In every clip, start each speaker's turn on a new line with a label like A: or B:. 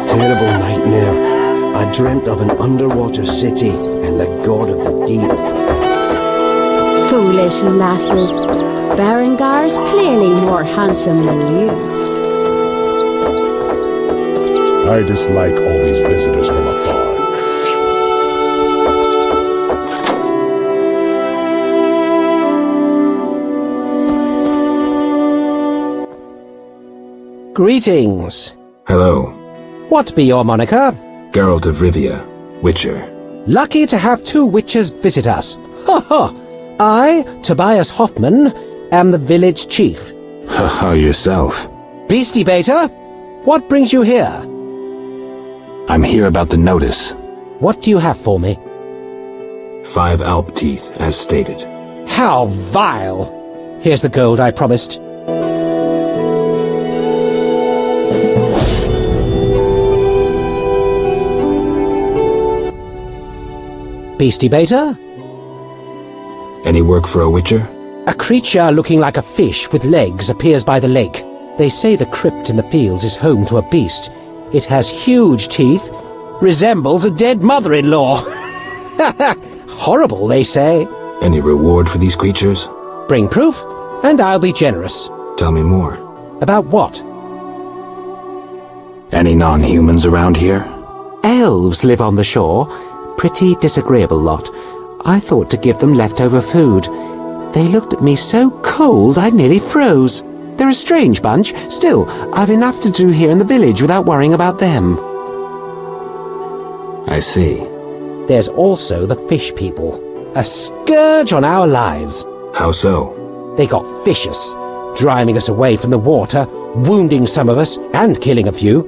A: Terrible nightmare. I dreamt of an underwater city and the god of the deep.
B: Foolish lasses. Berengar's clearly more handsome than you.
C: I dislike all these visitors from afar.
A: Greetings.
D: Hello.
A: What be your moniker?
D: Geralt of Rivia, Witcher.
A: Lucky to have two witches visit us. Ha ha! I, Tobias Hoffman, am the village chief.
D: Haha, yourself.
A: Beastie Beta, what brings you here?
D: I'm here about the notice.
A: What do you have for me?
D: 5 alp teeth, as stated.
A: How vile! Here's the gold I promised. Beastie Beta?
D: Any work for a Witcher?
A: A creature looking like a fish with legs appears by the lake. They say the crypt in the fields is home to a beast. It has huge teeth, resembles a dead mother-in-law. Horrible, they say.
D: Any reward for these creatures?
A: Bring proof, and I'll be generous.
D: Tell me more.
A: About what?
D: Any non-humans around here?
A: Elves live on the shore. Pretty disagreeable lot. I thought to give them leftover food. They looked at me so cold I nearly froze. They're a strange bunch. Still, I've enough to do here in the village without worrying about them.
D: I see.
A: There's also the fish people. A scourge on our lives.
D: How so?
A: They got vicious, driving us away from the water, wounding some of us, and killing a few.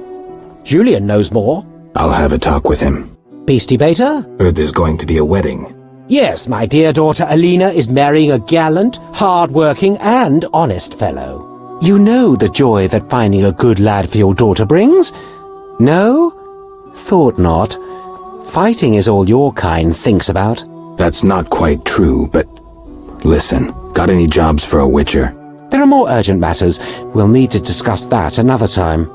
A: Julian knows more.
D: I'll have a talk with him.
A: Beastie Beta?
D: Heard there's going to be a wedding.
A: Yes, my dear daughter Alina is marrying a gallant, hard-working, and honest fellow. You know the joy that finding a good lad for your daughter brings? No? Thought not. Fighting is all your kind thinks about.
D: That's not quite true, but... Listen, got any jobs for a Witcher?
A: There are more urgent matters. We'll need to discuss that another time.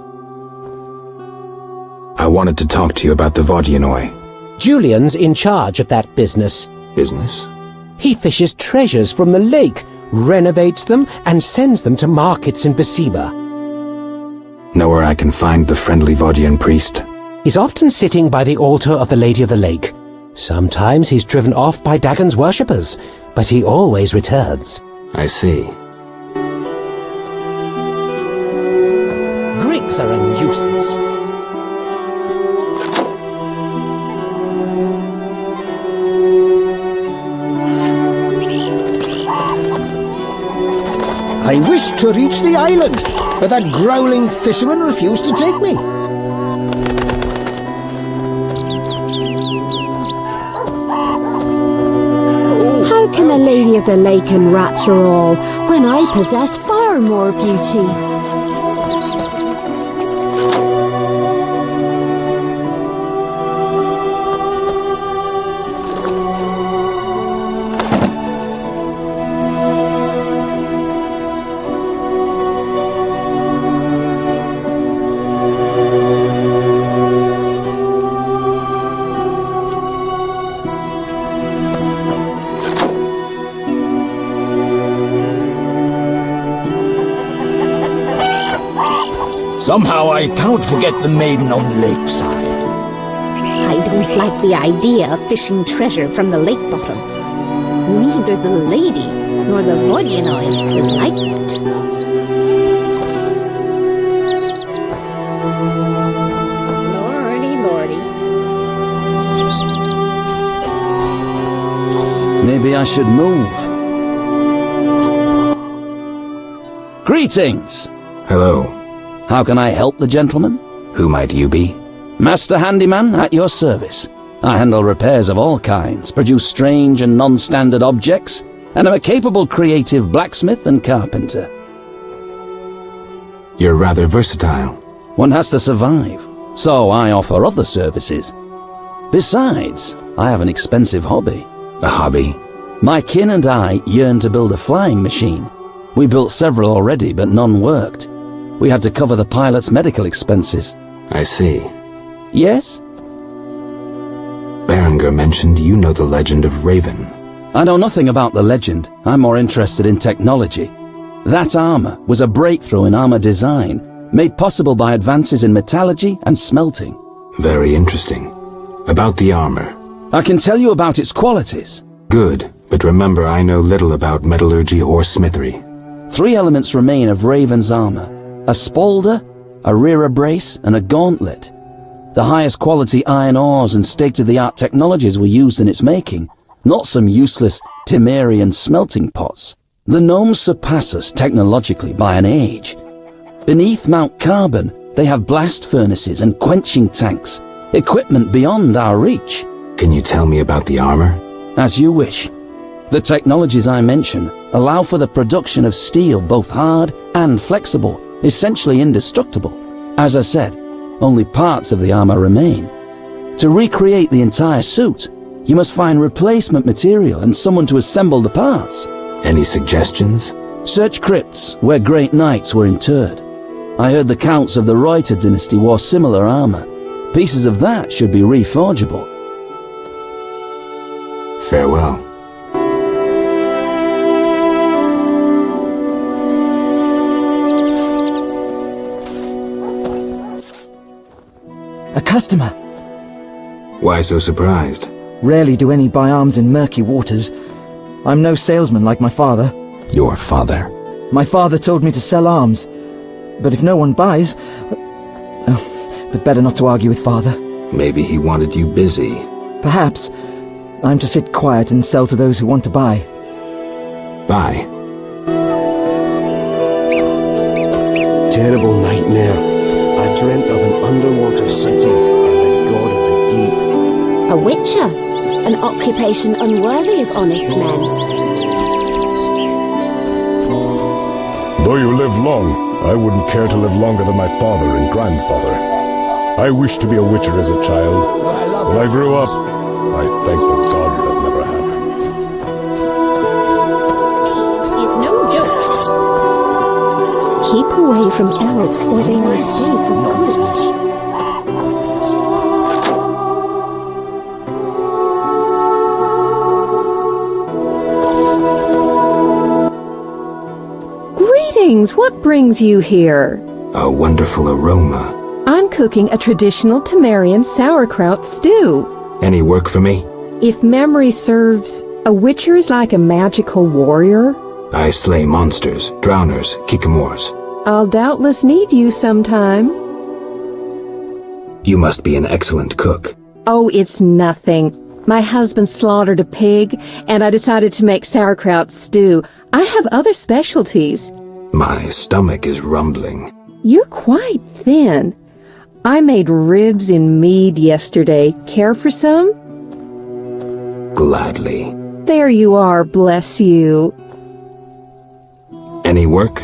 D: I wanted to talk to you about the Vodyanoi.
A: Julian's in charge of that business.
D: Business?
A: He fishes treasures from the lake, renovates them, and sends them to markets in Viciba.
D: Know where I can find the friendly Vodyan priest?
A: He's often sitting by the altar of the Lady of the Lake. Sometimes he's driven off by Dagon's worshippers, but he always returns.
D: I see.
A: Griggs are a nuisance.
E: I wished to reach the island, but that growling fisherman refused to take me.
B: How can the Lady of the Lake enrapture all when I possess far more beauty?
F: Somehow I cannot forget the maiden on the lakeside.
G: I don't like the idea of fishing treasure from the lake bottom. Neither the lady nor the Vodyanoi would like it. Lordy, lordy.
F: Maybe I should move. Greetings!
D: Hello.
F: How can I help the gentleman?
D: Who might you be?
F: Master Handyman, at your service. I handle repairs of all kinds, produce strange and non-standard objects, and I'm a capable creative blacksmith and carpenter.
D: You're rather versatile.
F: One has to survive, so I offer other services. Besides, I have an expensive hobby.
D: A hobby?
F: My kin and I yearn to build a flying machine. We built several already, but none worked. We had to cover the pilot's medical expenses.
D: I see.
F: Yes?
D: Berenger mentioned you know the legend of Raven.
F: I know nothing about the legend. I'm more interested in technology. That armor was a breakthrough in armor design, made possible by advances in metallurgy and smelting.
D: Very interesting. About the armor.
F: I can tell you about its qualities.
D: Good, but remember I know little about metallurgy or smithery.
F: 3 elements remain of Raven's armor: a spalder, a rear brace, and a gauntlet. The highest quality iron ores and state-of-the-art technologies were used in its making, not some useless Temerian smelting pots. The gnomes surpass us technologically by an age. Beneath Mount Carbon, they have blast furnaces and quenching tanks, equipment beyond our reach.
D: Can you tell me about the armor?
F: As you wish. The technologies I mention allow for the production of steel both hard and flexible, essentially indestructible. As I said, only parts of the armor remain. To recreate the entire suit, you must find replacement material and someone to assemble the parts.
D: Any suggestions?
F: Search crypts where great knights were interred. I heard the counts of the Reuter dynasty wore similar armor. Pieces of that should be reforgeable.
D: Farewell.
H: A customer.
D: Why so surprised?
H: Rarely do any buy arms in Murky Waters. I'm no salesman like my father.
D: Your father?
H: My father told me to sell arms. But if no one buys... but better not to argue with father.
D: Maybe he wanted you busy.
H: Perhaps. I'm to sit quiet and sell to those who want to buy.
D: Bye.
I: Terrible nightmare. I dreamt of an underwater city and the god of the deep.
B: A witcher, an occupation unworthy of honest men.
C: Though you live long, I wouldn't care to live longer than my father and grandfather. I wished to be a witcher as a child. When I grew up, I thank the gods that never happened.
G: It's no joke.
B: Keep away from elves or they may stay for good.
J: Greetings! What brings you here?
D: A wonderful aroma.
J: I'm cooking a traditional Temerian sauerkraut stew.
D: Any work for me?
J: If memory serves, a witcher is like a magical warrior.
D: I slay monsters, drowners, kikimores.
J: I'll doubtless need you sometime.
D: You must be an excellent cook.
J: Oh, it's nothing. My husband slaughtered a pig, and I decided to make sauerkraut stew. I have other specialties.
D: My stomach is rumbling.
J: You're quite thin. I made ribs in mead yesterday. Care for some?
D: Gladly.
J: There you are, bless you.
D: Any work?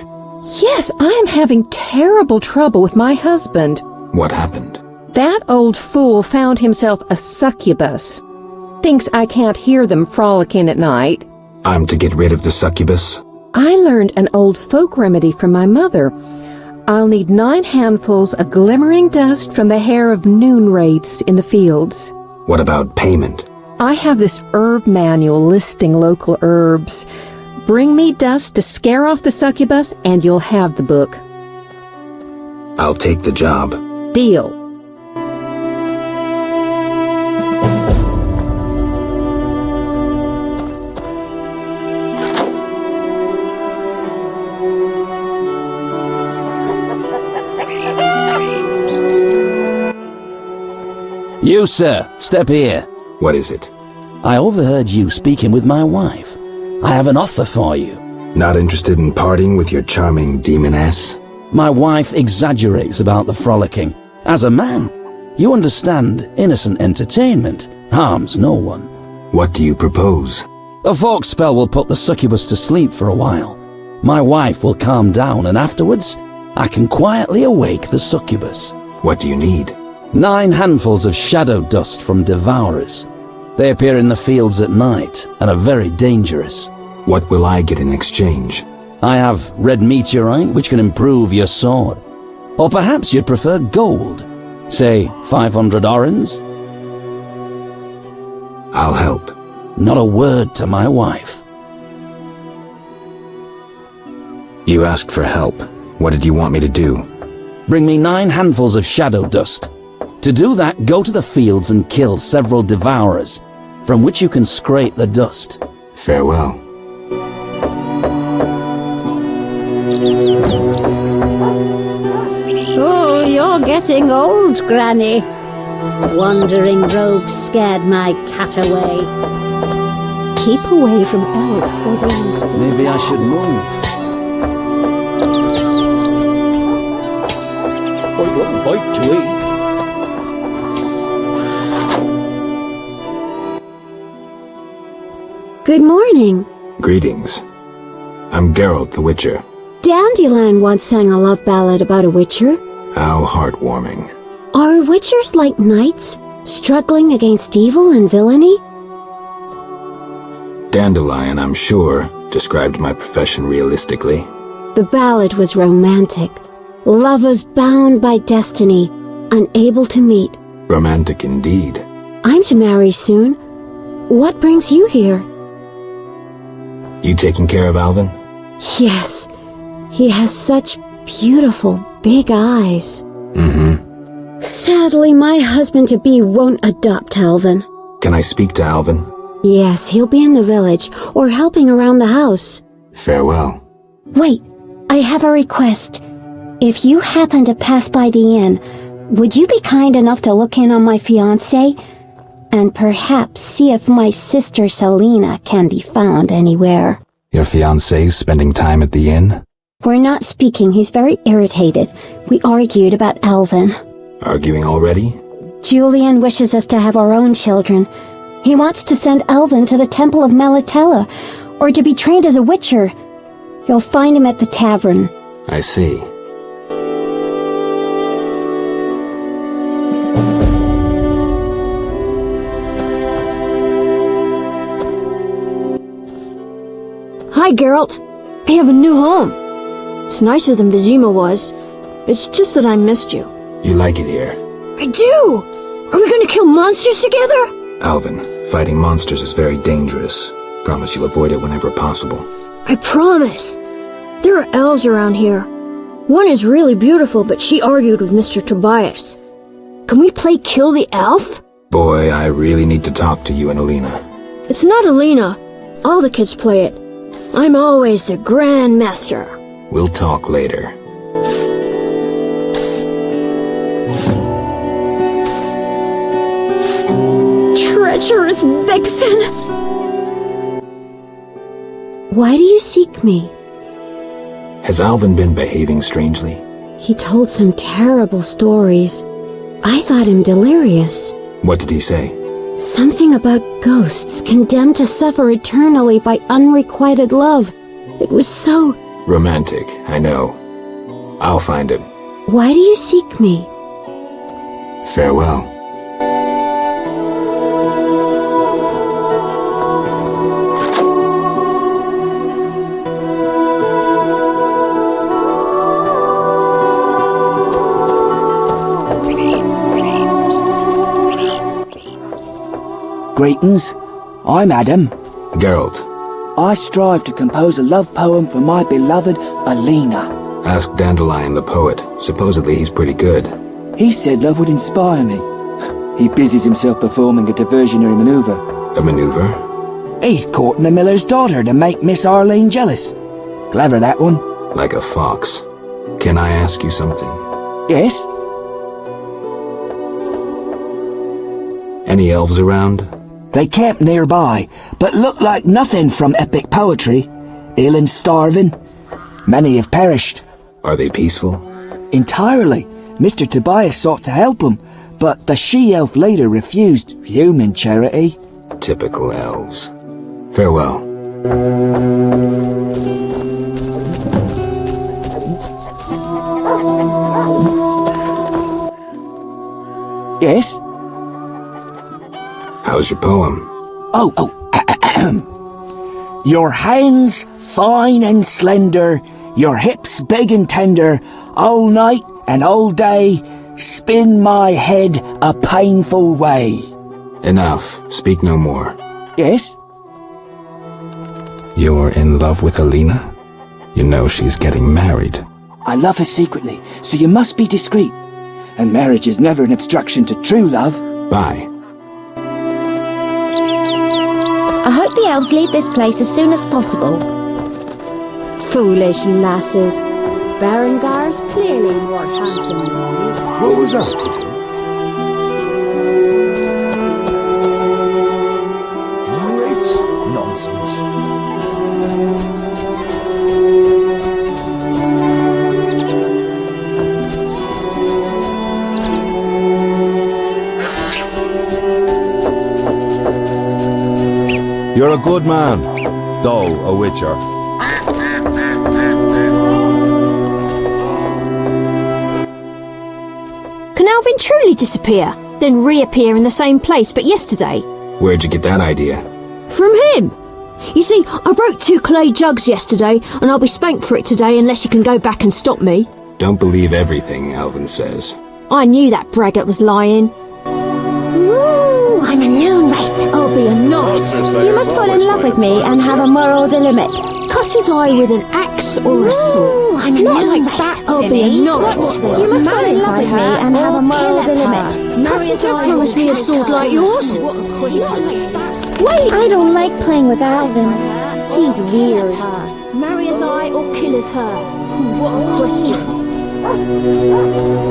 J: Yes, I am having terrible trouble with my husband.
D: What happened?
J: That old fool found himself a succubus. Thinks I can't hear them frolicking at night.
D: I'm to get rid of the succubus?
J: I learned an old folk remedy from my mother. I'll need 9 handfuls of glimmering dust from the hair of noonwraiths in the fields.
D: What about payment?
J: I have this herb manual listing local herbs. Bring me dust to scare off the succubus and you'll have the book.
D: I'll take the job.
J: Deal.
F: You, sir, step here.
D: What is it?
F: I overheard you speaking with my wife. I have an offer for you.
D: Not interested in partying with your charming demoness?
F: My wife exaggerates about the frolicking. As a man, you understand innocent entertainment harms no one.
D: What do you propose?
F: A fog spell will put the succubus to sleep for a while. My wife will calm down, and afterwards, I can quietly awake the succubus.
D: What do you need?
F: 9 handfuls of shadow dust from devourers. They appear in the fields at night and are very dangerous.
D: What will I get in exchange?
F: I have red meteorite, which can improve your sword. Or perhaps you'd prefer gold. Say 500 orens?
D: I'll help.
F: Not a word to my wife.
D: You asked for help. What did you want me to do?
F: Bring me 9 handfuls of shadow dust. To do that, go to the fields and kill several devourers, from which you can scrape the dust.
D: Farewell.
G: Oh, you're getting old, Granny. Wandering rogues scared my cat away. Keep away from elves or the
F: Maybe I should move. I've got a bite to eat.
B: Good morning.
D: Greetings. I'm Geralt the Witcher.
B: Dandelion once sang a love ballad about a witcher.
D: How heartwarming.
B: Are witchers like knights, struggling against evil and villainy?
D: Dandelion, I'm sure, described my profession realistically.
B: The ballad was romantic. Lovers bound by destiny, unable to meet.
D: Romantic indeed.
B: I'm to marry soon. What brings you here?
D: You taking care of Alvin?
B: Yes, he has such beautiful big eyes.
D: Mm-hmm.
B: Sadly, my husband-to-be won't adopt Alvin.
D: Can I speak to Alvin?
B: Yes, he'll be in the village, or helping around the house.
D: Farewell.
B: Wait, I have a request. If you happen to pass by the inn, would you be kind enough to look in on my fiancé? And perhaps see if my sister Celina can be found anywhere.
D: Your fiancé's spending time at the inn?
B: We're not speaking. He's very irritated. We argued about Alvin.
D: Arguing already?
B: Julian wishes us to have our own children. He wants to send Alvin to the Temple of Melatella, or to be trained as a witcher. You'll find him at the tavern.
D: I see.
K: Hi, Geralt. I have a new home. It's nicer than Vizima was. It's just that I missed you.
D: You like it here?
K: I do! Are we gonna kill monsters together?
D: Alvin, fighting monsters is very dangerous. Promise you'll avoid it whenever possible.
K: I promise. There are elves around here. One is really beautiful, but she argued with Mr. Tobias. Can we play Kill the Elf?
D: Boy, I really need to talk to you and Alina.
K: It's not Alina. All the kids play it. I'm always the Grand Master.
D: We'll talk later.
K: Treacherous vixen!
B: Why do you seek me?
D: Has Alvin been behaving strangely?
B: He told some terrible stories. I thought him delirious.
D: What did he say?
B: Something about ghosts condemned to suffer eternally by unrequited love. It was so...
D: Romantic, I know. I'll find him.
B: Why do you seek me?
D: Farewell.
H: Greetings. I'm Adam.
D: Geralt.
H: I strive to compose a love poem for my beloved Alina.
D: Ask Dandelion the poet. Supposedly he's pretty good.
H: He said love would inspire me. He busies himself performing a diversionary maneuver.
D: A maneuver?
H: He's courting the miller's daughter to make Miss Arlene jealous. Clever, that one.
D: Like a fox. Can I ask you something?
H: Yes?
D: Any elves around?
H: They camp nearby, but look like nothing from epic poetry. Ill and starving. Many have perished.
D: Are they peaceful?
H: Entirely. Mr. Tobias sought to help them, but the she-elf leader refused human charity.
D: Typical elves. Farewell.
H: Yes?
D: How's your poem?
H: Your hands fine and slender, your hips big and tender, all night and all day, spin my head a painful way.
D: Enough. Speak no more.
H: Yes?
D: You're in love with Alina? You know she's getting married.
H: I love her secretly, so you must be discreet. And marriage is never an obstruction to true love.
D: Bye.
G: I hope the elves leave this place as soon as possible.
B: Foolish lasses. Berengar's clearly more handsome than me.
I: What was that? Nonsense.
L: You're a good man, though a witcher.
K: Can Alvin truly disappear, then reappear in the same place but yesterday?
D: Where'd you get that idea?
K: From him! You see, I broke 2 clay jugs yesterday, and I'll be spanked for it today unless you can go back and stop me.
D: Don't believe everything Alvin says.
K: I knew that braggart was lying.
B: Ooh, I'm a noonwraith.
K: I'll be a knight.
B: You must fall in love with me and have a moral limit.
K: Cut his eye with an axe or a sword.
B: Ooh, I'm a
K: Not like
B: noonwraith.
K: that, I'll be a knight.
B: You must fall in love with me and have a moral limit.
K: Cut it, don't promise me a sword like yours.
B: Wait, I don't like playing with Alvin. He's weird.
K: Marry his eye or killeth her. What a question.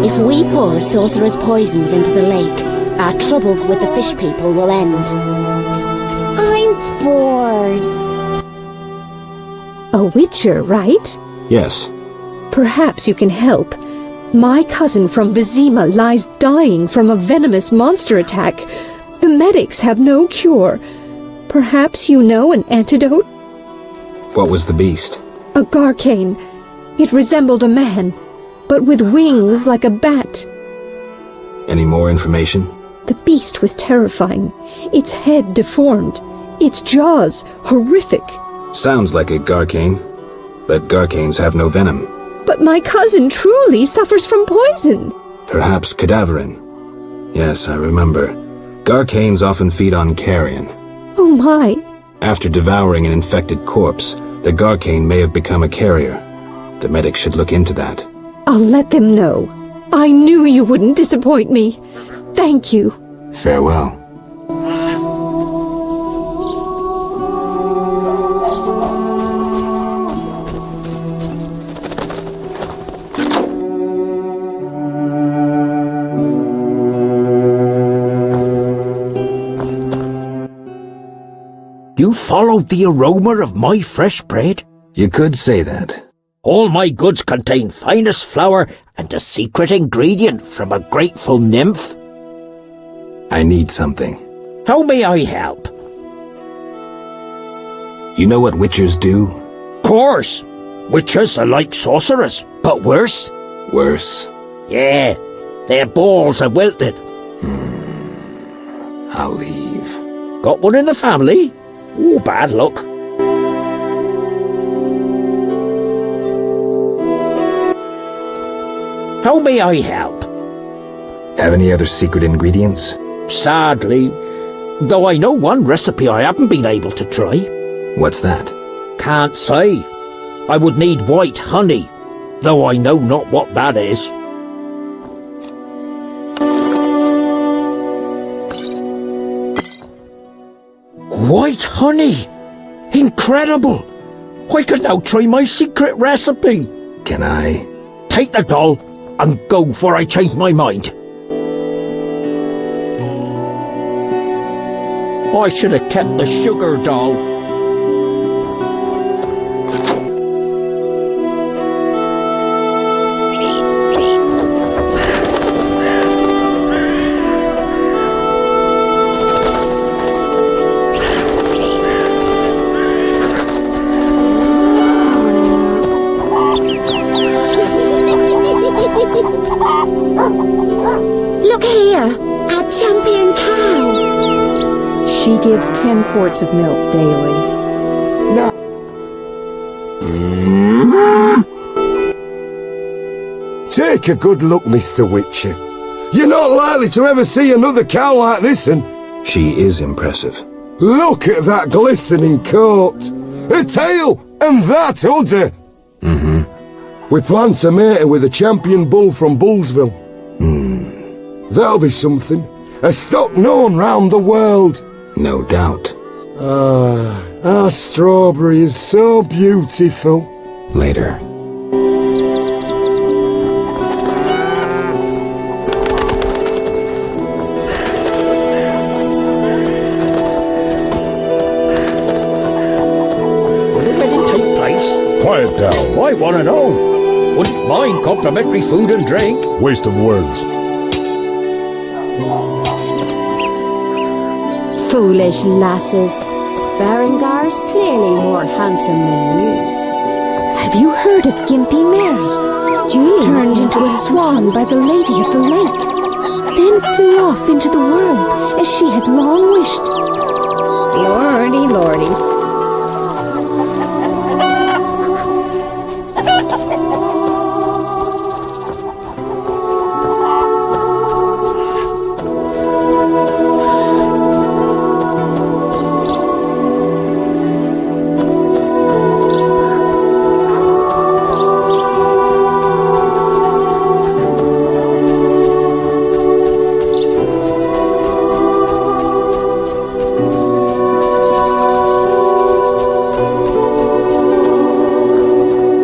G: If we pour sorcerer's poisons into the lake, our troubles with the fish people will end.
B: I'm bored.
J: A witcher, right?
D: Yes.
J: Perhaps you can help. My cousin from Vizima lies dying from a venomous monster attack. The medics have no cure. Perhaps you know an antidote?
D: What was the beast?
J: A garcane. It resembled a man, but with wings like a bat.
D: Any more information?
J: The beast was terrifying. Its head deformed. Its jaws horrific.
D: Sounds like a garcane, but garcanes have no venom.
J: But my cousin truly suffers from poison.
D: Perhaps cadaverin. Yes, I remember. Garcanes often feed on carrion.
J: Oh my.
D: After devouring an infected corpse, the garcane may have become a carrier. The medic should look into that.
J: I'll let them know. I knew you wouldn't disappoint me. Thank you.
D: Farewell.
A: You followed the aroma of my fresh bread?
D: You could say that.
A: All my goods contain finest flour and a secret ingredient from a grateful nymph.
D: I need something.
A: How may I help?
D: You know what witchers do?
A: Course. Witches are like sorcerers, but worse.
D: Worse.
A: Yeah, their balls are wilted.
D: I'll leave.
A: Got one in the family? Ooh, bad luck. How may I help?
D: Have any other secret ingredients?
A: Sadly, though I know one recipe I haven't been able to try.
D: What's that?
A: Can't say. I would need white honey, though I know not what that is. White honey! Incredible! I can now try my secret recipe.
D: Can I?
A: Take the doll and go before I change my mind. I should have kept the sugar doll.
J: She gives 10 quarts of milk daily.
M: Take a good look, Mr. Witcher. You're not likely to ever see another cow like this, and
D: She is impressive.
M: look at that glistening coat, a tail, and that udder. We plan to mate her with a champion bull from Bullsville. That'll be something. A stock known round the world.
D: No doubt.
M: Our strawberry is so beautiful.
D: Later.
N: Will the wedding take place?
C: Quiet down.
N: I want to know. Wouldn't mind complimentary food and drink.
C: Waste of words.
B: Foolish lasses. Berengar's clearly more handsome than you.
J: Have you heard of Gimpy Mary?
B: Julian
J: Turned into a swan by the Lady of the Lake, then flew off into the world as she had long wished.
G: Lordy, lordy.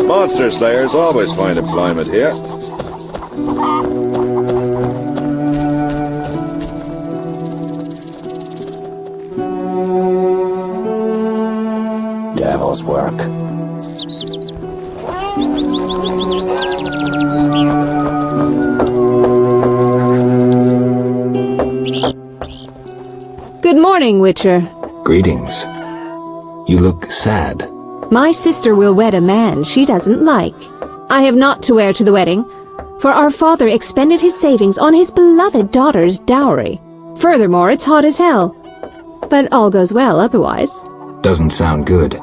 L: Monster slayers always find employment here.
A: Devil's work.
J: Good morning, Witcher.
D: Greetings. You look sad.
J: My sister will wed a man she doesn't like. I have naught to wear to the wedding, for our father expended his savings on his beloved daughter's dowry. Furthermore, it's hot as hell. But all goes well otherwise.
D: Doesn't sound good.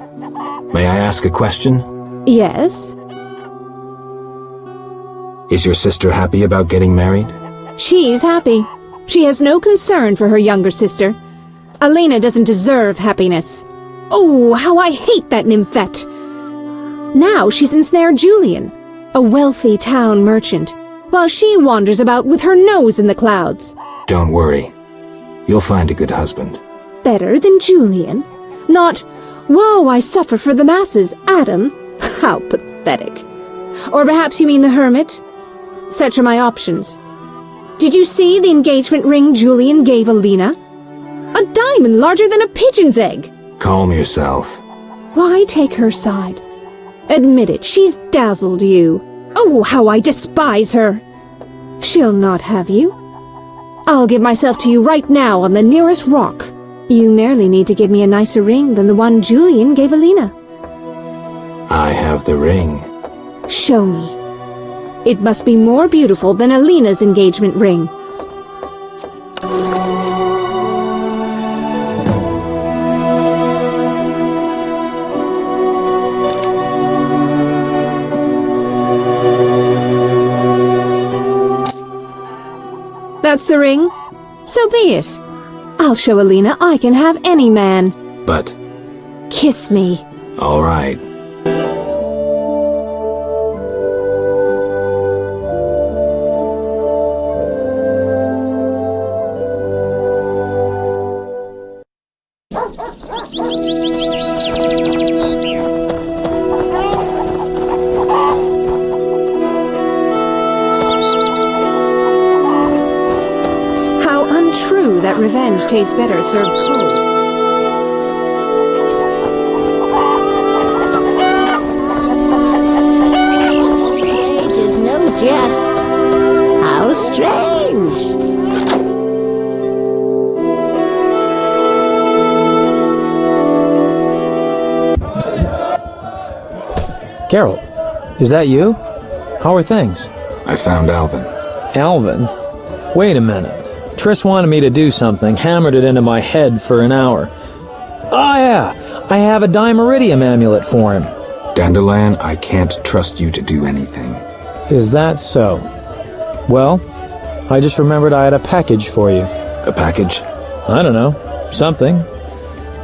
D: May I ask a question?
J: Yes?
D: Is your sister happy about getting married?
J: She's happy. She has no concern for her younger sister. Alina doesn't deserve happiness. Oh, how I hate that nymphette! Now she's ensnared Julian, a wealthy town merchant, while she wanders about with her nose in the clouds.
D: Don't worry. You'll find a good husband.
J: Better than Julian? Not, woe, I suffer for the masses, Adam? How pathetic. Or perhaps you mean the hermit? Such are my options. Did you see the engagement ring Julian gave Alina? A diamond larger than a pigeon's egg!
D: Calm yourself.
J: Why take her side? Admit it, she's dazzled you. Oh, how I despise her! She'll not have you. I'll give myself to you right now on the nearest rock. You merely need to give me a nicer ring than the one Julian gave Alina.
D: I have the ring.
J: Show me. It must be more beautiful than Alina's engagement ring. That's the ring? So be it. I'll show Alina I can have any man.
D: But,
J: Kiss me.
D: all right.
J: How untrue that revenge tastes better served cold.
G: It is no jest. How strange.
O: Geralt, is that you? How are things?
D: I found Alvin.
O: Alvin? Wait a minute. Triss wanted me to do something, hammered it into my head for an hour. Oh yeah, I have a Dimeridium amulet for him.
D: Dandelion, I can't trust you to do anything.
O: Is that so? Well, I just remembered I had a package for you.
D: A package?
O: I don't know, something.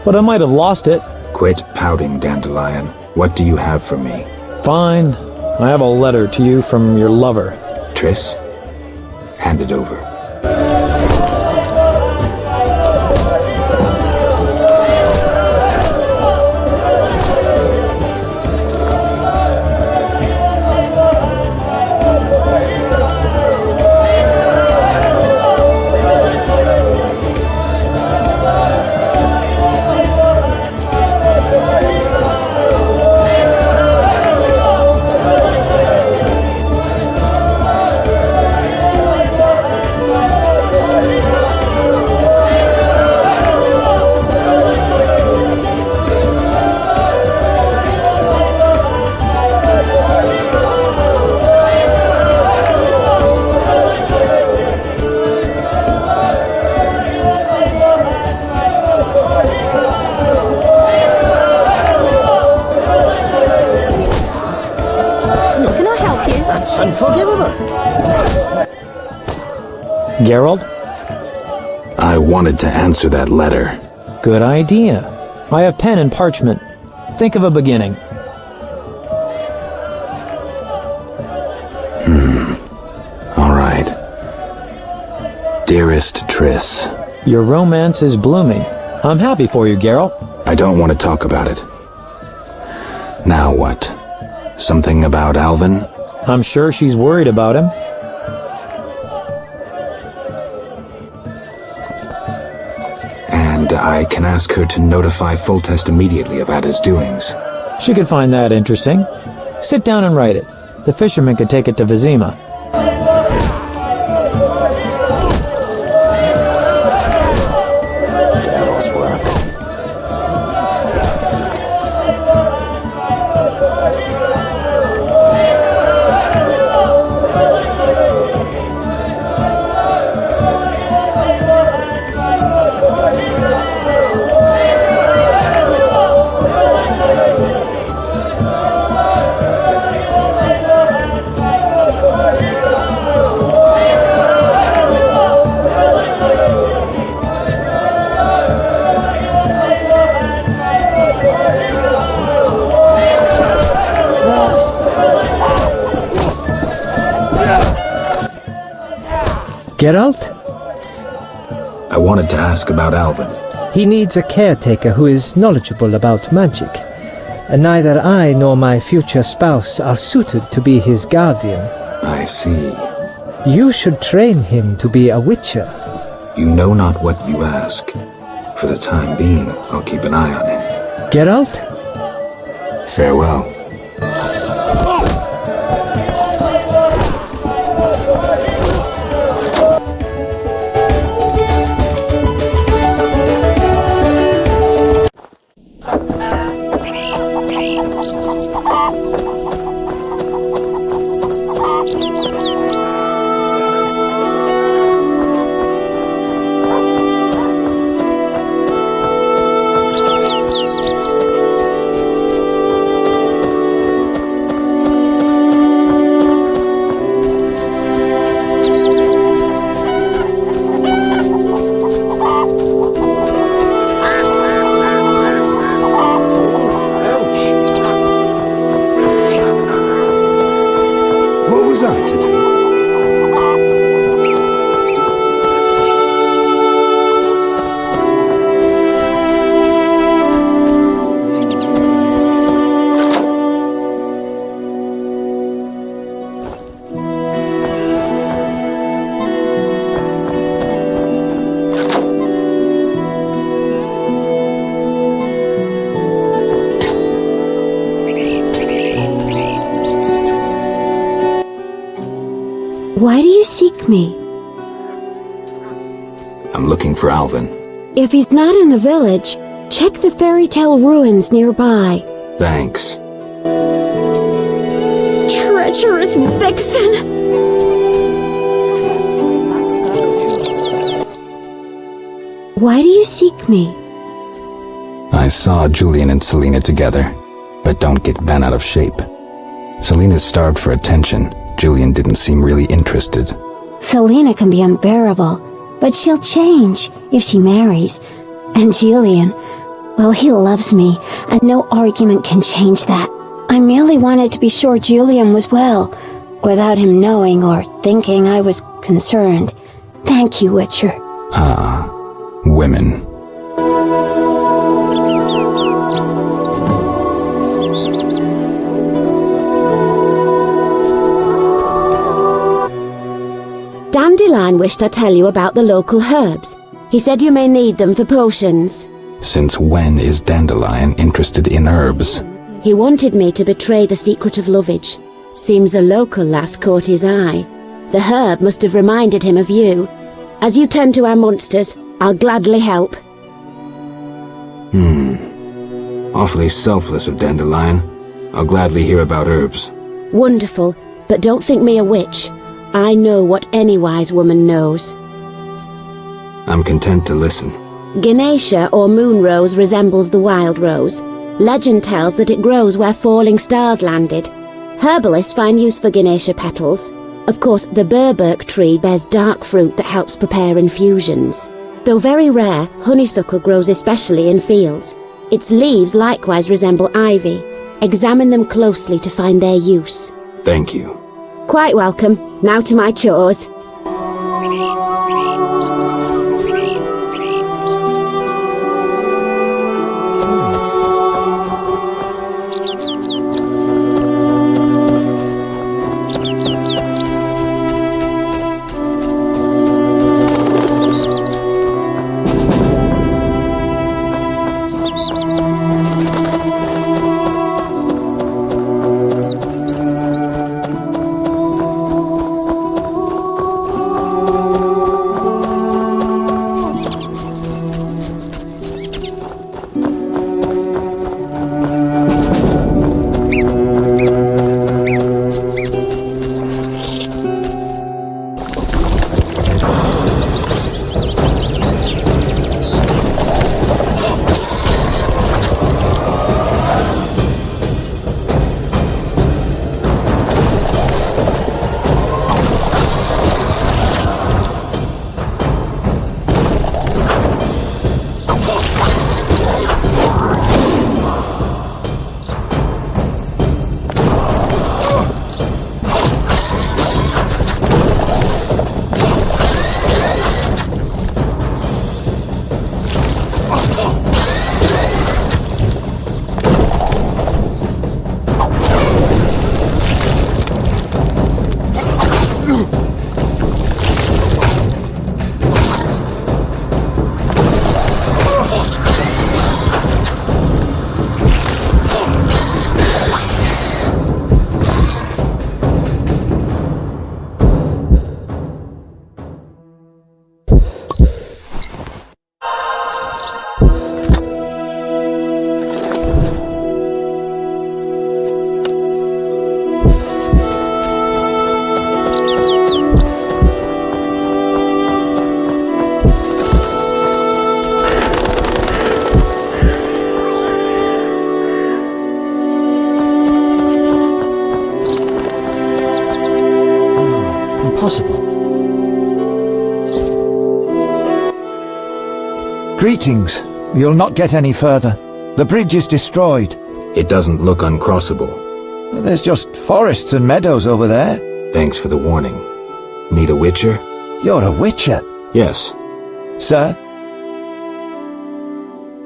O: But I might have lost it.
D: Quit pouting, Dandelion. What do you have for me?
O: Fine. I have a letter to you from your lover.
D: Triss, hand it over.
O: Geralt?
D: I wanted to answer that letter.
O: Good idea. I have pen and parchment. Think of a beginning.
D: All right. Dearest Triss.
O: Your romance is blooming. I'm happy for you, Geralt.
D: I don't want to talk about it. Now what? Something about Alvin?
O: I'm sure she's worried about him.
D: And I can ask her to notify Foltest immediately of Ada's doings.
O: She could find that interesting. Sit down and write it. The fisherman could take it to Vizima.
D: Devil's work.
P: Geralt?
D: I wanted to ask about Alvin.
P: He needs a caretaker who is knowledgeable about magic. And neither I nor my future spouse are suited to be his guardian.
D: I see.
P: You should train him to be a witcher.
D: You know not what you ask. For the time being, I'll keep an eye on him.
P: Geralt?
D: Farewell.
B: Why do you seek me?
D: I'm looking for Alvin.
B: If he's not in the village, check the fairy tale ruins nearby.
D: Thanks.
B: Treacherous vixen! Why do you seek me?
D: I saw Julian and Celina together, but don't get bent out of shape. Celina's starved for attention. Julian didn't seem really interested.
B: Celina can be unbearable, but she'll change if she marries. And Julian, well, he loves me, and no argument can change that. I merely wanted to be sure Julian was well, without him knowing or thinking I was concerned. Thank you, Witcher.
D: Ah, women.
G: Dandelion wished I'd tell you about the local herbs. He said you may need them for potions.
D: Since when is Dandelion interested in herbs?
G: He wanted me to betray the secret of lovage. Seems a local lass caught his eye. The herb must have reminded him of you. As you tend to our monsters, I'll gladly help.
D: Awfully selfless of Dandelion. I'll gladly hear about herbs.
G: Wonderful, but don't think me a witch. I know what any wise woman knows.
D: I'm content to listen.
G: Ganesha or moon rose resembles the wild rose. Legend tells that it grows where falling stars landed. Herbalists find use for Ganesha petals. Of course, the burberk tree bears dark fruit that helps prepare infusions. Though very rare, honeysuckle grows especially in fields. Its leaves likewise resemble ivy. Examine them closely to find their use.
D: Thank you.
G: Quite welcome. Now to my chores.
Q: Greetings. You'll not get any further. The bridge is destroyed.
D: It doesn't look uncrossable.
Q: There's just forests and meadows over there.
D: Thanks for the warning. Need a witcher?
Q: You're a witcher?
D: Yes.
Q: Sir?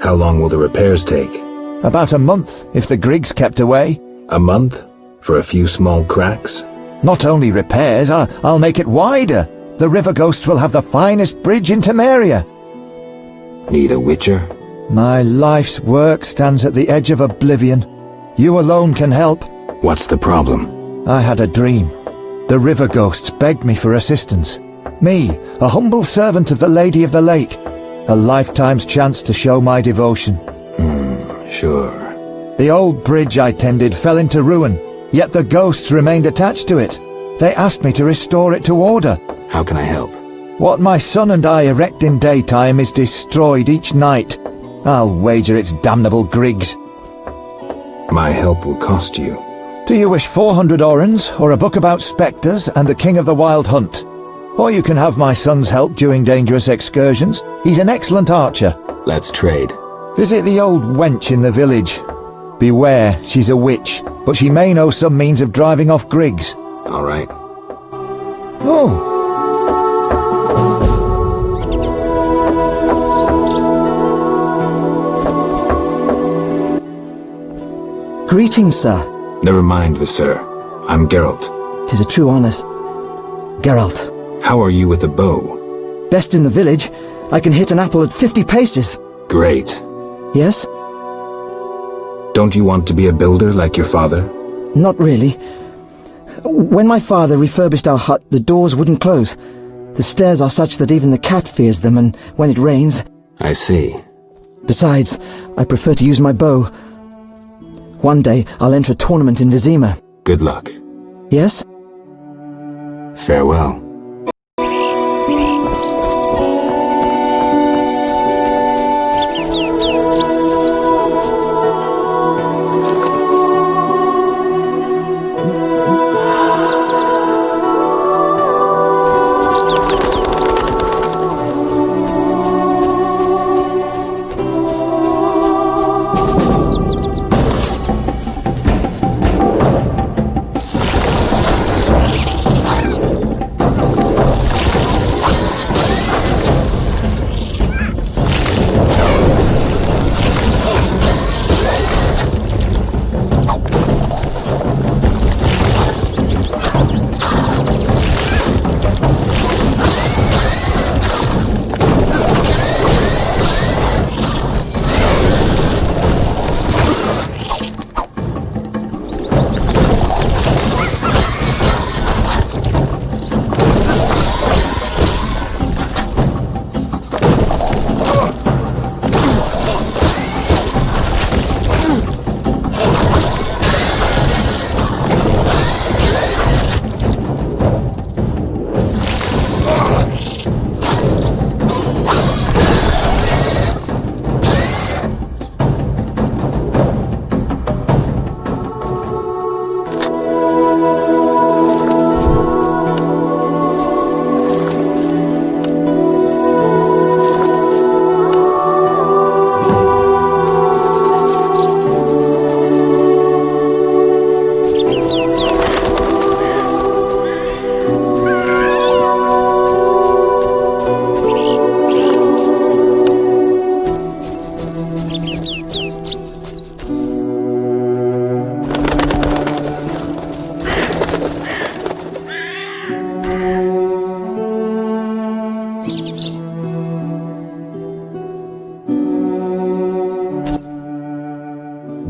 D: How long will the repairs take?
Q: About a month, if the Griggs kept away.
D: A month? For a few small cracks?
Q: Not only repairs, I'll make it wider. The River Ghost will have the finest bridge in Temeria.
D: Need a witcher?
Q: My life's work stands at the edge of oblivion. You alone can help.
D: What's the problem?
Q: I had a dream. The River Ghosts begged me for assistance. Me, a humble servant of the Lady of the Lake. A lifetime's chance to show my devotion.
D: Sure.
Q: The old bridge I tended fell into ruin, yet the ghosts remained attached to it. They asked me to restore it to order.
D: How can I help?
Q: What my son and I erect in daytime is destroyed each night. I'll wager it's damnable Griggs.
D: My help will cost you.
Q: Do you wish 400 orens, or a book about spectres and the king of the wild hunt? Or you can have my son's help during dangerous excursions. He's an excellent archer.
D: Let's trade.
Q: Visit the old wench in the village. Beware, she's a witch, but she may know some means of driving off Griggs.
D: All right.
Q: Oh.
R: Greetings, sir.
D: Never mind the sir. I'm Geralt.
R: 'Tis a true honour. Geralt.
D: How are you with the bow?
R: Best in the village. I can hit an apple at 50 paces.
D: Great.
R: Yes?
D: Don't you want to be a builder like your father?
R: Not really. When my father refurbished our hut, the doors wouldn't close. The stairs are such that even the cat fears them, and when it rains...
D: I see.
R: Besides, I prefer to use my bow. One day, I'll enter a tournament in Vizima.
D: Good luck.
R: Yes?
D: Farewell.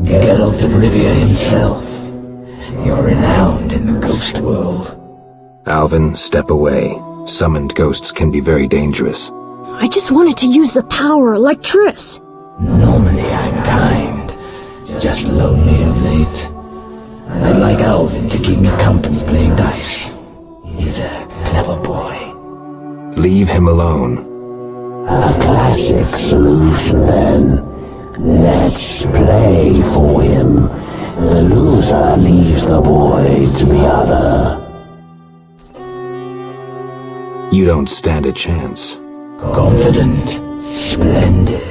H: Geralt of Rivia himself. You're renowned in the ghost world.
D: Alvin, step away. Summoned ghosts can be very dangerous.
K: I just wanted to use the power like Triss.
H: Normally I'm kind, just lonely of late. I'd like Alvin to keep me company playing dice. He's a clever boy.
D: Leave him alone.
H: A classic solution then. Let's play for him. The loser leaves the boy to the other.
D: You don't stand a chance.
H: Confident, splendid.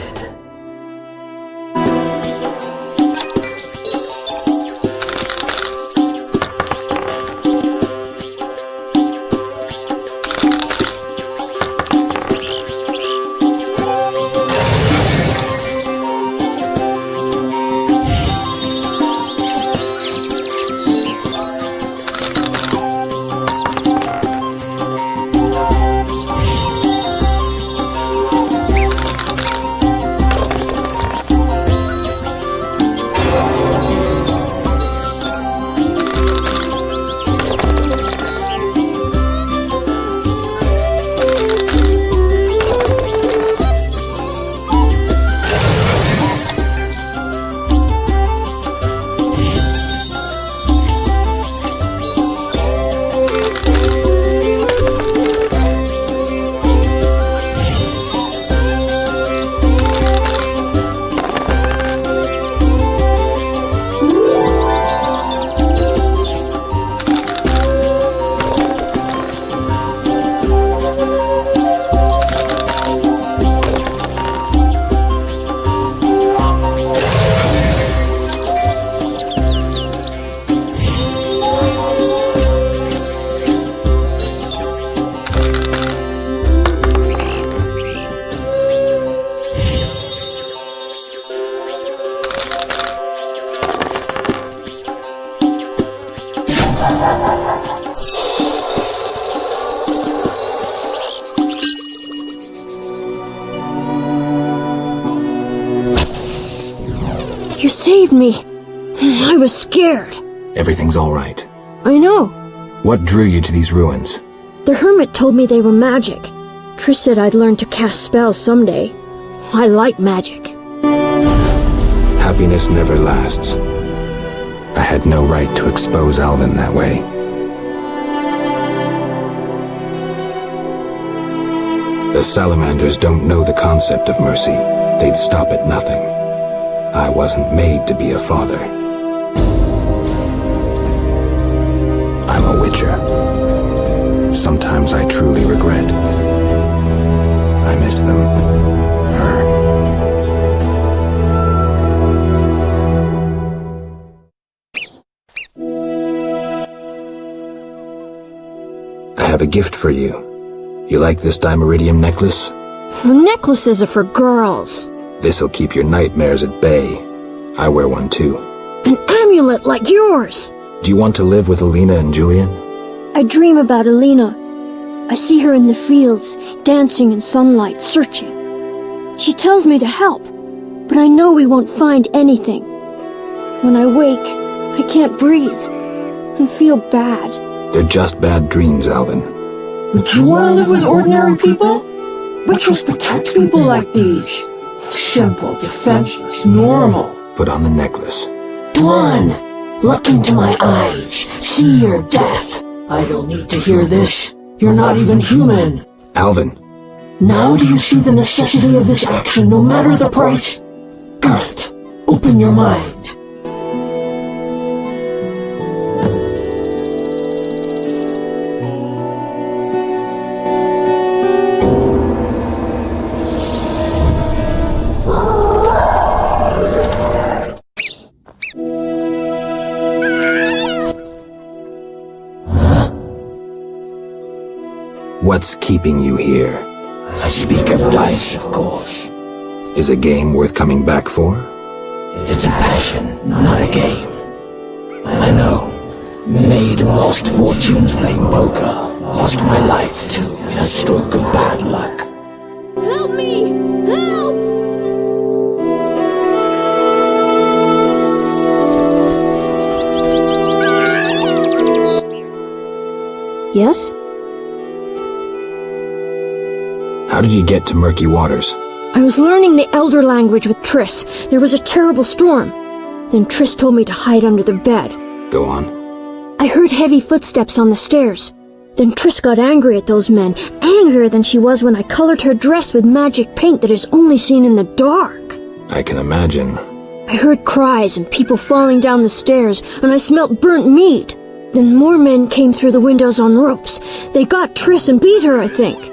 K: You saved me. I was scared.
D: Everything's all right.
K: I know.
D: What drew you to these ruins?
K: The hermit told me they were magic. Triss said I'd learn to cast spells someday. I like magic.
D: Happiness never lasts. I had no right to expose Alvin that way. The salamanders don't know the concept of mercy. They'd stop at nothing. I wasn't made to be a father. I'm a witcher. Sometimes I truly regret. I miss them. Her. I have a gift for you. You like this dimeridium necklace?
K: Necklaces are for girls.
D: This'll keep your nightmares at bay. I wear one too.
K: An amulet like yours.
D: Do you want to live with Alina and Julian?
K: I dream about Alina. I see her in the fields, dancing in sunlight, searching. She tells me to help, but I know we won't find anything. When I wake, I can't breathe and feel bad.
D: They're just bad dreams, Alvin.
H: Would you want to live with ordinary people? Witchers protect people like these. Simple, defenseless, normal.
D: Put on the necklace.
H: Dwan, look into my eyes. See your death. I don't need to hear this. You're not even human.
D: Alvin.
H: Now do you see the necessity of this action, no matter the price? Geralt, open your mind.
D: What's keeping you here?
H: I speak of dice, of course.
D: Is a game worth coming back for?
H: It's a passion, not a game. I know. Made and lost fortunes playing poker. Lost my life, too, in a stroke of bad luck.
K: Help me! Help! Yes?
D: How did you get to Murky Waters?
K: I was learning the Elder language with Triss. There was a terrible storm. Then Triss told me to hide under the bed.
D: Go on.
K: I heard heavy footsteps on the stairs. Then Triss got angry at those men, angrier than she was when I colored her dress with magic paint that is only seen in the dark.
D: I can imagine.
K: I heard cries and people falling down the stairs, and I smelt burnt meat. Then more men came through the windows on ropes. They got Triss and beat her, I think.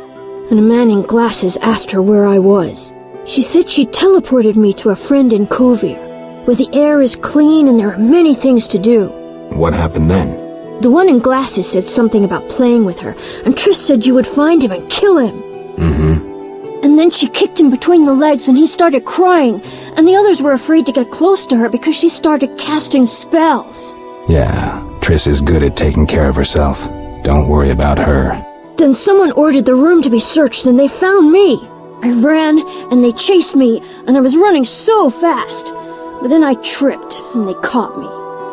K: And a man in glasses asked her where I was. She said she teleported me to a friend in Kovir, where the air is clean and there are many things to do.
D: What happened then?
K: The one in glasses said something about playing with her, and Triss said you would find him and kill him.
D: Mm-hmm.
K: And then she kicked him between the legs and he started crying, and the others were afraid to get close to her because she started casting spells.
D: Yeah, Triss is good at taking care of herself. Don't worry about her.
K: Then someone ordered the room to be searched and they found me. I ran and they chased me and I was running so fast. But then I tripped and they caught me.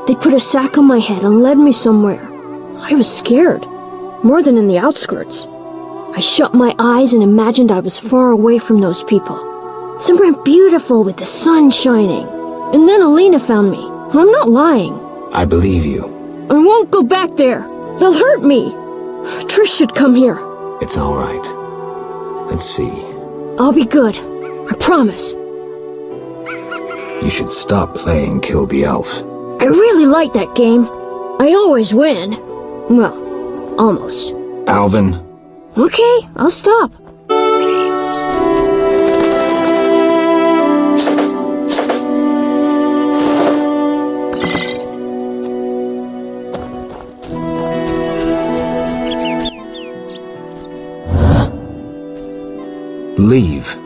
K: They put a sack on my head and led me somewhere. I was scared, more than in the outskirts. I shut my eyes and imagined I was far away from those people. Somewhere beautiful with the sun shining. And then Alina found me. I'm not lying.
D: I believe you.
K: I won't go back there. They'll hurt me. Trish should come here.
D: It's all right. Let's see.
K: I'll be good. I promise.
D: You should stop playing Kill the Elf.
K: I really like that game. I always win. Well, almost.
D: Alvin.
K: Okay, I'll stop.
D: Leave.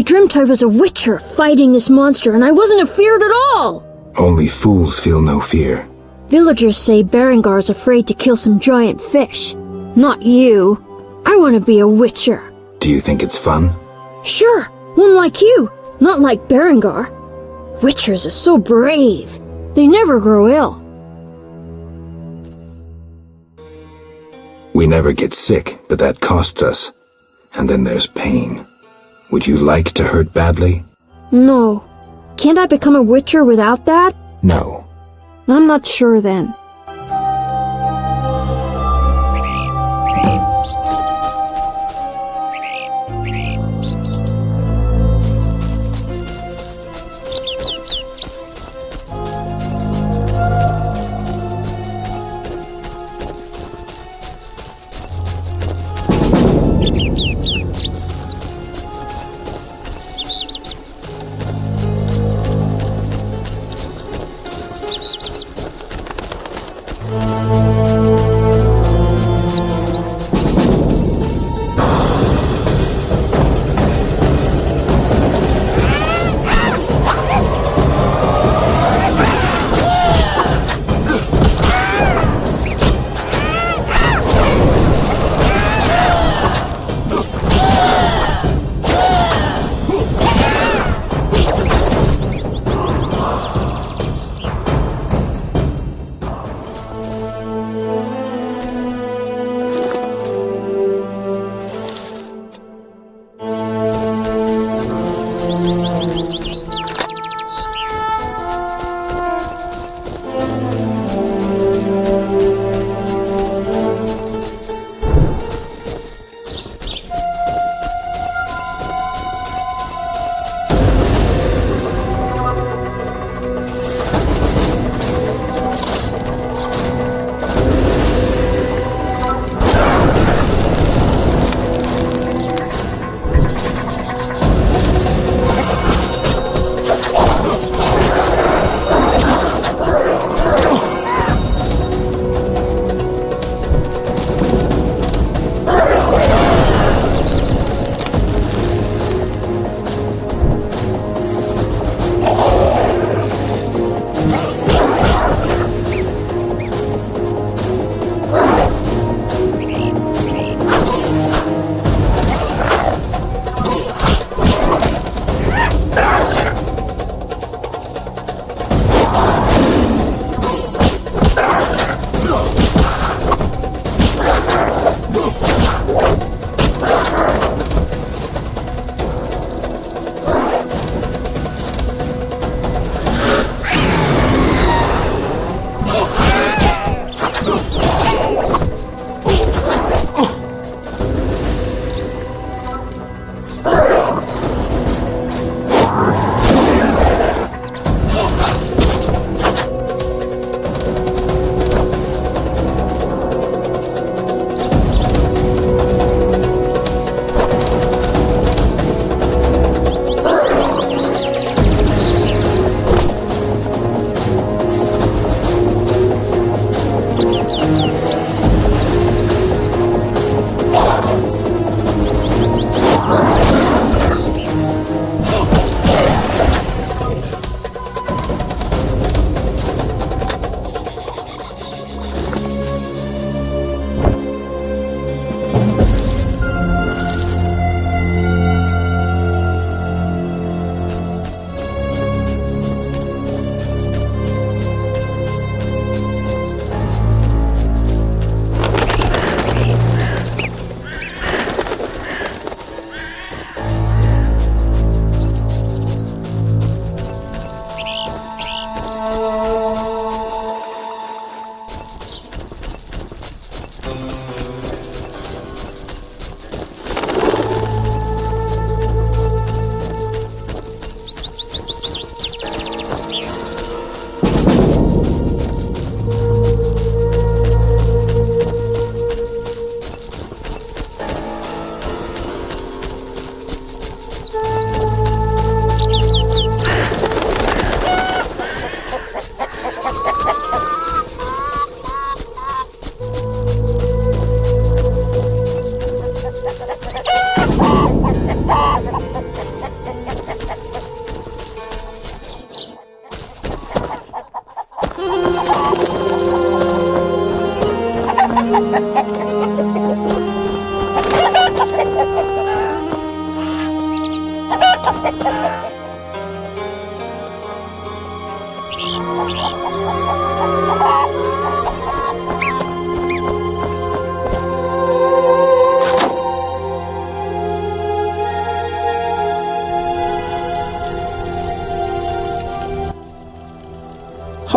K: I dreamt I was a witcher fighting this monster, and I wasn't afeard at all!
D: Only fools feel no fear.
K: Villagers say Berengar's afraid to kill some giant fish. Not you. I want to be a witcher.
D: Do you think it's fun?
K: Sure, one like you, not like Berengar. Witchers are so brave. They never grow ill.
D: We never get sick, but that costs us. And then there's pain. Would you like to hurt badly?
K: No. Can't I become a witcher without that?
D: No.
K: I'm not sure then.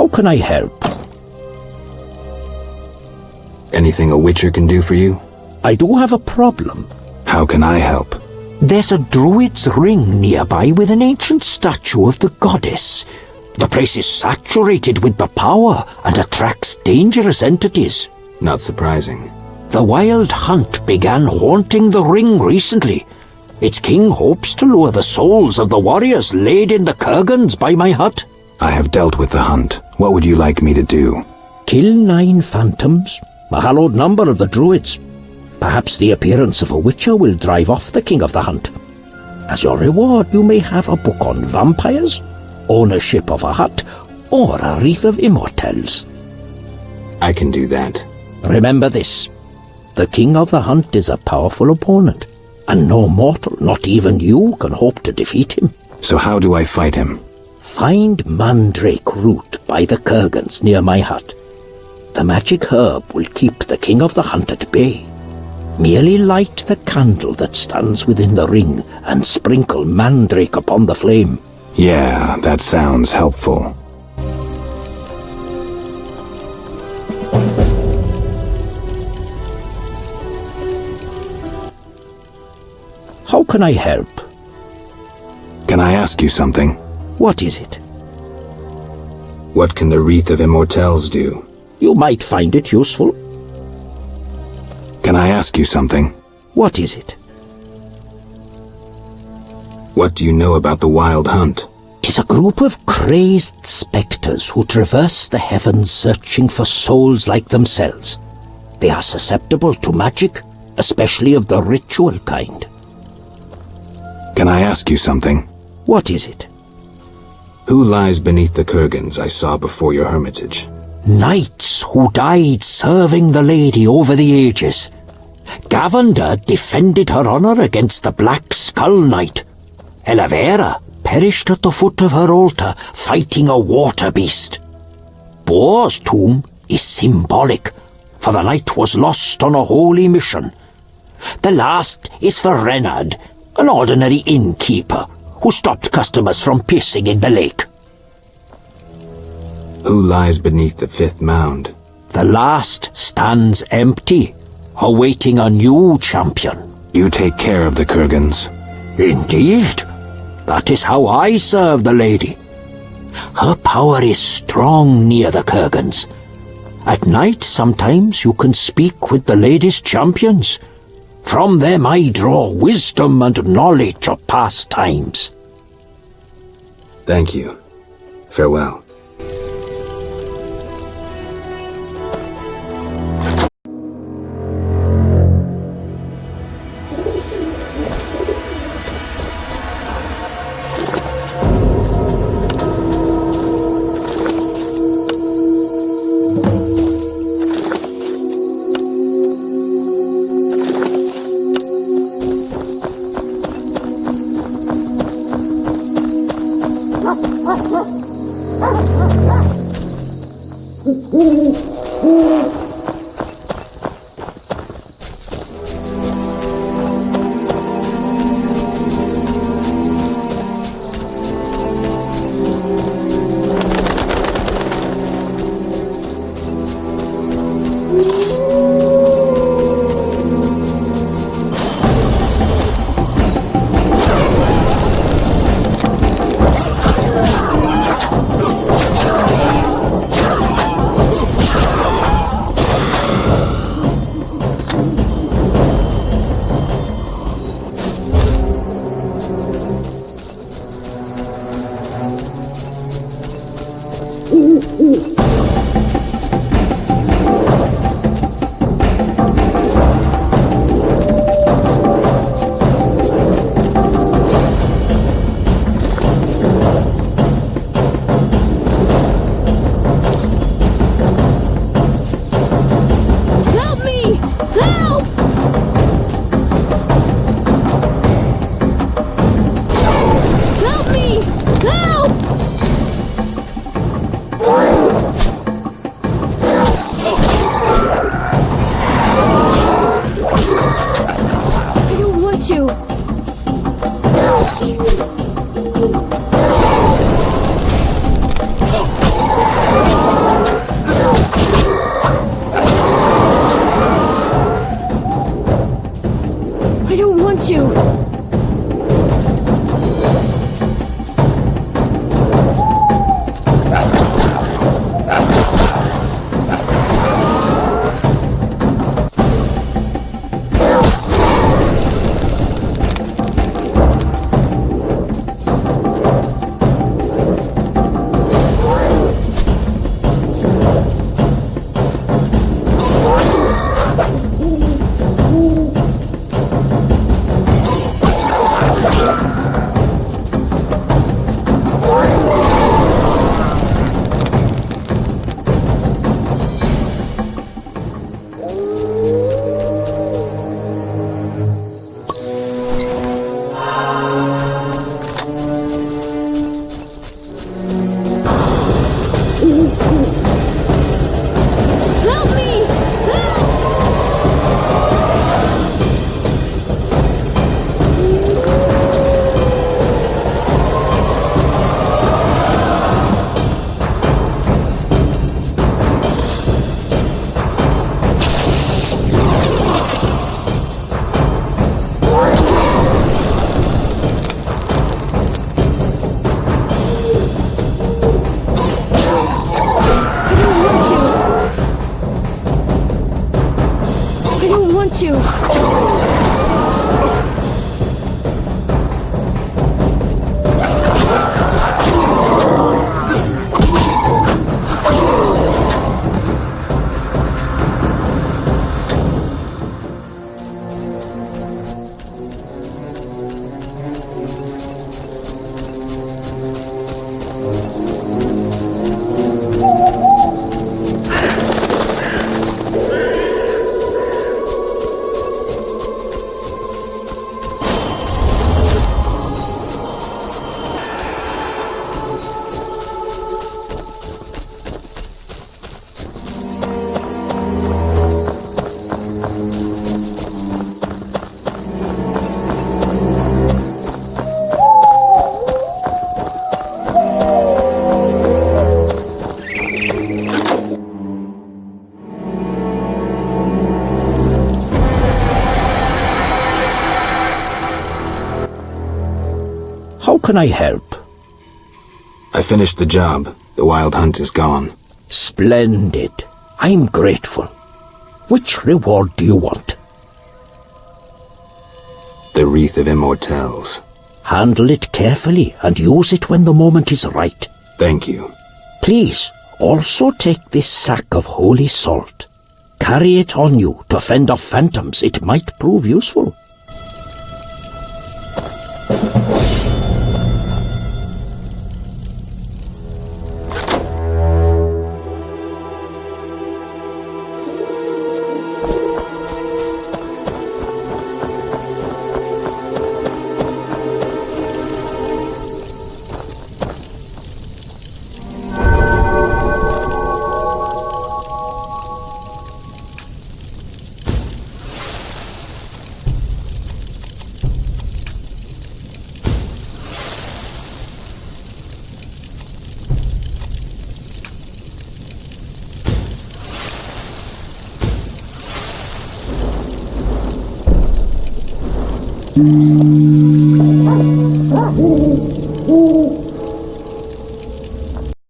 N: How can I help?
D: Anything a witcher can do for you?
N: I do have a problem.
D: How can I help?
N: There's a druid's ring nearby with an ancient statue of the goddess. The place is saturated with the power and attracts dangerous entities.
D: Not surprising.
N: The wild hunt began haunting the ring recently. Its king hopes to lure the souls of the warriors laid in the kurgans by my hut.
D: I have dealt with the hunt. What would you like me to do?
N: Kill 9 phantoms, a hallowed number of the druids. Perhaps the appearance of a witcher will drive off the king of the hunt. As your reward, you may have a book on vampires, ownership of a hut, or a wreath of immortals.
D: I can do that.
N: Remember this. The king of the hunt is a powerful opponent, and no mortal, not even you, can hope to defeat him.
D: So how do I fight him?
N: Find mandrake root by the kurgans near my hut. The magic herb will keep the king of the hunt at bay. Merely light the candle that stands within the ring and sprinkle mandrake upon the flame.
D: Yeah, that sounds helpful.
N: How can I help?
D: Can I ask you something?
N: What is it?
D: What can the wreath of immortals do?
N: You might find it useful.
D: Can I ask you something?
N: What is it?
D: What do you know about the wild hunt?
N: 'Tis a group of crazed spectres who traverse the heavens searching for souls like themselves. They are susceptible to magic, especially of the ritual kind.
D: Can I ask you something?
N: What is it?
D: Who lies beneath the kurgans I saw before your hermitage?
N: Knights who died serving the lady over the ages. Gavender defended her honour against the Black Skull Knight. Elavera perished at the foot of her altar fighting a water beast. Boar's tomb is symbolic, for the knight was lost on a holy mission. The last is for Reynard, an ordinary innkeeper who stopped customers from pissing in the lake.
D: Who lies beneath the 5th mound?
N: The last stands empty, awaiting a new champion.
D: You take care of the kurgans?
N: Indeed. That is how I serve the lady. Her power is strong near the kurgans. At night, sometimes you can speak with the lady's champions. From them I draw wisdom and knowledge of past times.
D: Thank you. Farewell.
K: want to.
N: How can I help?
D: I finished the job. The wild hunt is gone.
N: Splendid. I'm grateful. Which reward do you want?
D: The Wreath of Immortelles.
N: Handle it carefully and use it when the moment is right.
D: Thank you.
N: Please, also take this sack of holy salt. Carry it on you to fend off phantoms. It might prove useful.